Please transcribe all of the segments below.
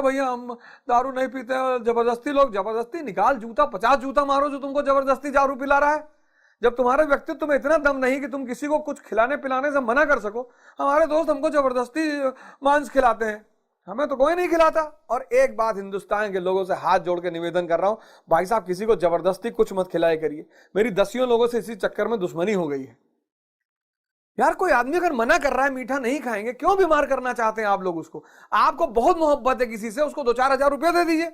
भैया हम दारू नहीं पीते हैं, जबरदस्ती लोग, जबरदस्ती निकाल जूता, 50 जूता मारो जो तुमको जबरदस्ती दारू पिला रहा है। जब तुम्हारे व्यक्तित्व में इतना दम नहीं कि तुम किसी को कुछ खिलाने पिलाने से मना कर सको। हमारे दोस्त हमको जबरदस्ती मांस खिलाते हैं, हमें तो कोई नहीं खिलाता। और एक बात हिंदुस्तान के लोगों से हाथ जोड़ के निवेदन कर रहा हूं, भाई साहब किसी को जबरदस्ती कुछ मत खिलाए करिए। मेरी 10 लोगों से इसी चक्कर में दुश्मनी हो गई है। यार कोई आदमी अगर मना कर रहा है मीठा नहीं खाएंगे, क्यों बीमार करना चाहते हैं आप लोग उसको? आपको बहुत मोहब्बत है किसी से, उसको 2-4 हजार रुपया दे दीजिए।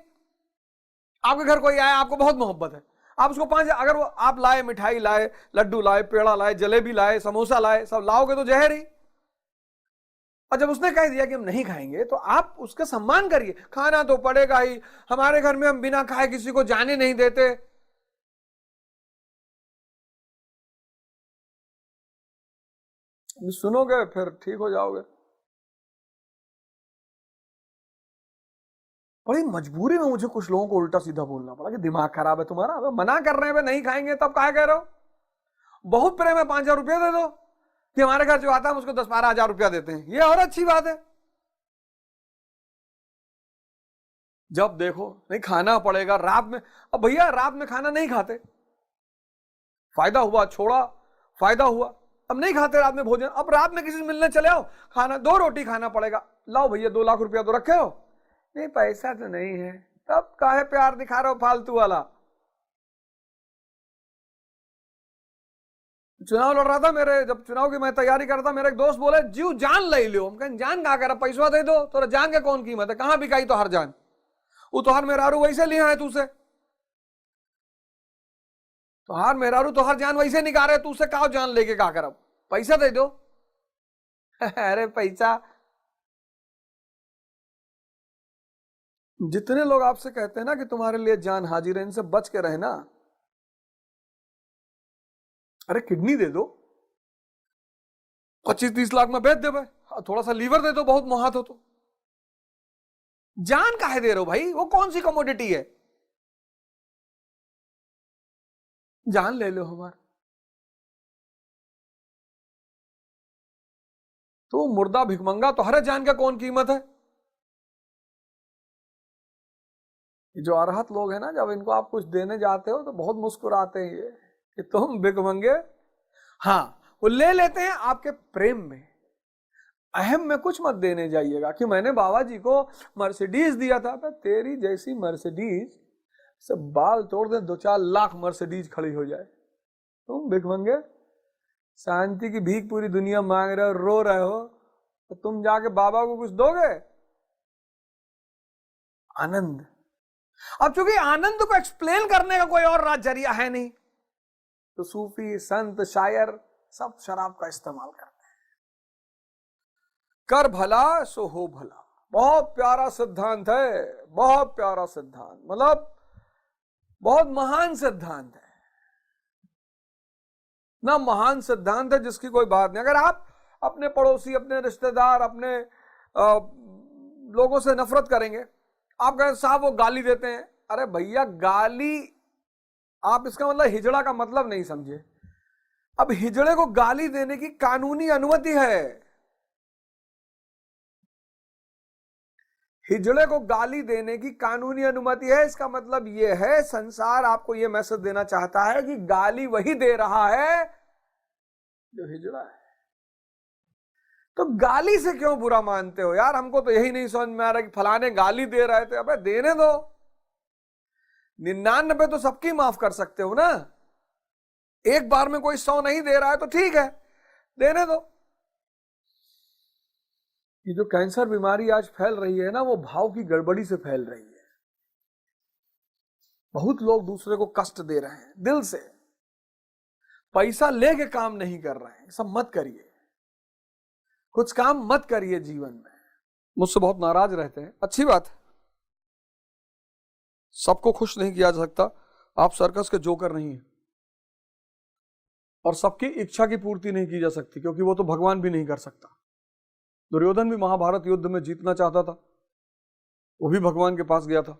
आपके घर कोई आया, आपको बहुत मोहब्बत है, आप उसको 5, अगर वो आप लाए, मिठाई लाए, लड्डू लाए, पेड़ा लाए, जलेबी लाए, समोसा लाए, सब लाओगे तो जहर ही। और जब उसने कह दिया कि हम नहीं खाएंगे तो आप उसका सम्मान करिए, खाना तो पड़ेगा ही, हमारे घर में हम बिना खाए किसी को जाने नहीं देते। सुनोगे फिर ठीक हो जाओगे। बड़ी मजबूरी में मुझे कुछ लोगों को उल्टा सीधा बोलना पड़ा कि दिमाग खराब है तुम्हारा, अबे मना कर रहे हैं नहीं खाएंगे तब कहा कह रहे हो? बहुत प्रेम है, 5,000 रुपया दे दो कि हमारे घर जो आता है उसको 10-12 हजार रुपया देते हैं, ये और अच्छी बात है। जब देखो नहीं खाना पड़ेगा रात में, अब भैया रात में खाना नहीं खाते, फायदा हुआ छोड़ा, फायदा हुआ, अब नहीं खाते रात में भोजन। अब रात में किसी से मिलने चले आओ, खाना 2 रोटी खाना पड़ेगा, लाओ भैया 2 लाख रुपया तो रखे हो, नहीं पैसा तो नहीं है, तब काहे प्यार दिखा रहे हो फालतू वाला। चुनाव लड़ रहा था मेरे, जब चुनाव की मैं तैयारी करता, मेरे एक दोस्त बोले जीव जान ले लो। हम कहें जान कहा कर, पैसा दे दो, तो जान के कौन कीमत है, कहां बिकाई तो हर जान। वो तो हर मेहरारू वैसे लिया है तुझसे, तो हर मेहरारू तो हर जान वैसे निकाले, तुझसे कहा जान लेके कहा कर, अब पैसा दे दो। अरे पैसा, जितने लोग आपसे कहते हैं ना कि तुम्हारे लिए जान हाजिर है, इनसे बच के रहना। अरे किडनी दे दो, 25-30 लाख में बेच दे भाई, थोड़ा सा लीवर दे दो, बहुत मुहात हो तो। जान काहे दे रहे हो भाई, वो कौन सी कमोडिटी है? जान ले लो हमारा। तो मुर्दा भिखमंगा, तो हर जान का कौन कीमत है? जो अरहत लोग हैं ना, जब इनको आप कुछ देने जाते हो तो बहुत मुस्कुराते हैं ये कि तुम भिखमंगे। हाँ वो ले लेते हैं आपके प्रेम में, अहम में कुछ मत देने जाइएगा कि मैंने बाबा जी को मर्सिडीज दिया था। तेरी जैसी मर्सिडीज से बाल तोड़ दे, 2-4 लाख मर्सिडीज खड़ी हो जाए, तुम भिखमंगे शांति की भीख पूरी दुनिया मांग रहे हो, रो रहे हो, तो तुम जाके बाबा को कुछ दोगे? आनंद। अब चूंकि आनंद को एक्सप्लेन करने का कोई और जरिया है नहीं, तो सूफी संत शायर सब शराब का इस्तेमाल करते हैं। कर भला सो हो भला, बहुत प्यारा सिद्धांत है, बहुत प्यारा सिद्धांत, मतलब बहुत महान सिद्धांत है ना, महान सिद्धांत है जिसकी कोई बात नहीं। अगर आप अपने पड़ोसी, अपने रिश्तेदार, अपने लोगों से नफरत करेंगे, आप कहें साहब वो गाली देते हैं, अरे भैया गाली, आप इसका मतलब हिजड़ा का मतलब नहीं समझे। अब हिजड़े को गाली देने की कानूनी अनुमति है, हिजड़े को गाली देने की कानूनी अनुमति है। इसका मतलब यह है, संसार आपको यह मैसेज देना चाहता है कि गाली वही दे रहा है जो हिजड़ा है। तो गाली से क्यों बुरा मानते हो यार? हमको तो यही नहीं समझ में आ रहा कि फलाने गाली दे रहे थे, अबे देने दो, 99 तो सबकी माफ कर सकते हो ना, एक बार में कोई 100 नहीं दे रहा है तो ठीक है, देने दो। ये जो कैंसर बीमारी आज फैल रही है ना, वो भाव की गड़बड़ी से फैल रही है। बहुत लोग दूसरे को कष्ट दे रहे हैं दिल से, पैसा लेके काम नहीं कर रहे हैं। सब मत करिए, कुछ काम मत करिए जीवन में। मुझसे बहुत नाराज रहते हैं, अच्छी बात है, सबको खुश नहीं किया जा सकता, आप सर्कस के जोकर नहीं है, और सबकी इच्छा की पूर्ति नहीं की जा सकती, क्योंकि वो तो भगवान भी नहीं कर सकता। दुर्योधन भी महाभारत युद्ध में जीतना चाहता था, वो भी भगवान के पास गया था।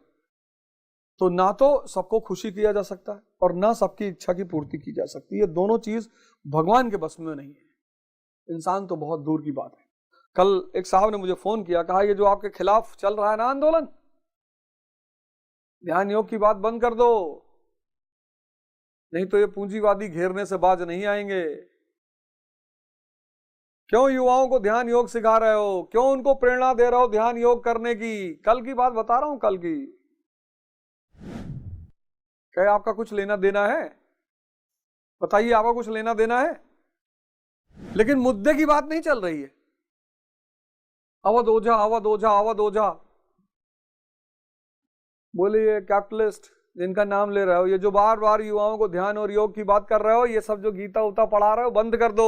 तो ना तो सबको खुशी किया जा सकता है और ना सबकी इच्छा की पूर्ति की जा सकती है, ये दोनों चीज भगवान के बस में नहीं है, इंसान तो बहुत दूर की बात है। कल एक साहब ने मुझे फोन किया, कहा ये जो आपके खिलाफ चल रहा है ना आंदोलन, ध्यान योग की बात बंद कर दो, नहीं तो ये पूंजीवादी घेरने से बाज नहीं आएंगे। क्यों युवाओं को ध्यान योग सिखा रहे हो? क्यों उनको प्रेरणा दे रहे हो ध्यान योग करने की? कल की बात बता रहा हूं, कल की। क्या आपका कुछ लेना देना है? बताइए, आपका कुछ लेना देना है? लेकिन मुद्दे की बात नहीं चल रही है। अवध ओझा, अवध ओझा, अवध ओझा, बोले ये कैपिटलिस्ट जिनका नाम ले रहे हो, ये जो बार बार युवाओं को ध्यान और योग की बात कर रहे हो, ये सब जो गीता उता पढ़ा रहे हो बंद कर दो।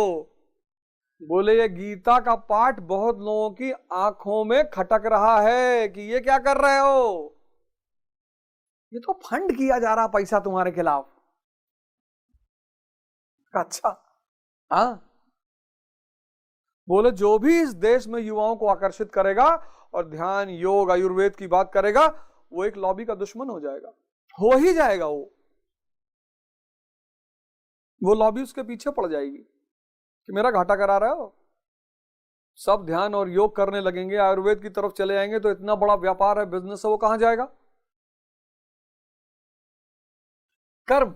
बोले ये गीता का पाठ बहुत लोगों की आंखों में खटक रहा है कि ये क्या कर रहे हो, ये तो फंड किया जा रहा पैसा तुम्हारे खिलाफ। अच्छा, हाँ। बोले जो भी इस देश में युवाओं को आकर्षित करेगा और ध्यान योग आयुर्वेद की बात करेगा, वो एक लॉबी का दुश्मन हो जाएगा, हो ही जाएगा। वो लॉबी उसके पीछे पड़ जाएगी कि मेरा घाटा करा रहे हो। सब ध्यान और योग करने लगेंगे, आयुर्वेद की तरफ चले जाएंगे, तो इतना बड़ा व्यापार है, बिजनेस है, वो कहां जाएगा? कर्म।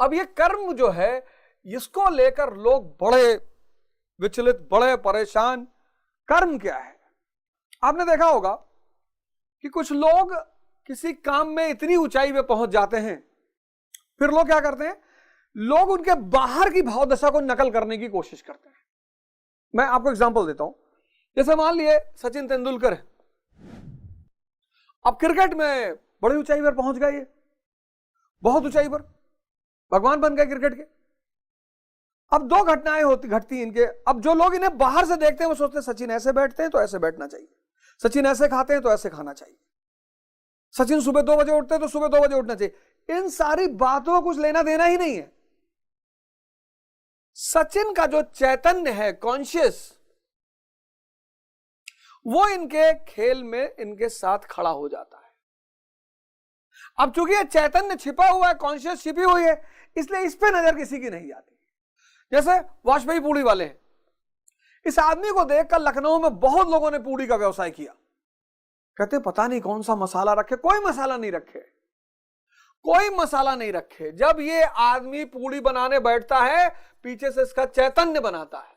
अब ये कर्म जो है, इसको लेकर लोग बड़े विचलित, बड़े परेशान। कर्म क्या है? आपने देखा होगा कि कुछ लोग किसी काम में इतनी ऊंचाई पे पहुंच जाते हैं, फिर लोग क्या करते हैं, लोग उनके बाहर की भाव दशा को नकल करने की कोशिश करते हैं। मैं आपको एग्जांपल देता हूं। जैसे मान लिए सचिन तेंदुलकर है, अब क्रिकेट में बड़ी ऊंचाई पर पहुंच गए, बहुत ऊंचाई पर भगवान बन गए क्रिकेट के। अब दो घटनाएं घटती इनके। अब जो लोग इन्हें बाहर से देखते हैं वो सोचते हैं सचिन ऐसे बैठते हैं तो ऐसे बैठना चाहिए, सचिन ऐसे खाते हैं तो ऐसे खाना चाहिए, सचिन सुबह 2 बजे उठते हैं तो सुबह 2 बजे उठना चाहिए। इन सारी बातों का कुछ लेना देना ही नहीं है। सचिन का जो चैतन्य है, कॉन्शियस, वो इनके खेल में इनके साथ खड़ा हो जाता है। अब चूंकि ये चैतन्य छिपा हुआ है, कॉन्शियस छिपी हुई है, इसलिए इस पे नजर किसी की नहीं जाती। जैसे वाजपेयी पूड़ी वाले हैं, इस आदमी को देखकर लखनऊ में बहुत लोगों ने पूड़ी का व्यवसाय किया। कहते पता नहीं कौन सा मसाला रखे, कोई मसाला नहीं रखे, कोई मसाला नहीं रखे। जब ये आदमी पूड़ी बनाने बैठता है, पीछे से इसका चैतन्य बनाता है।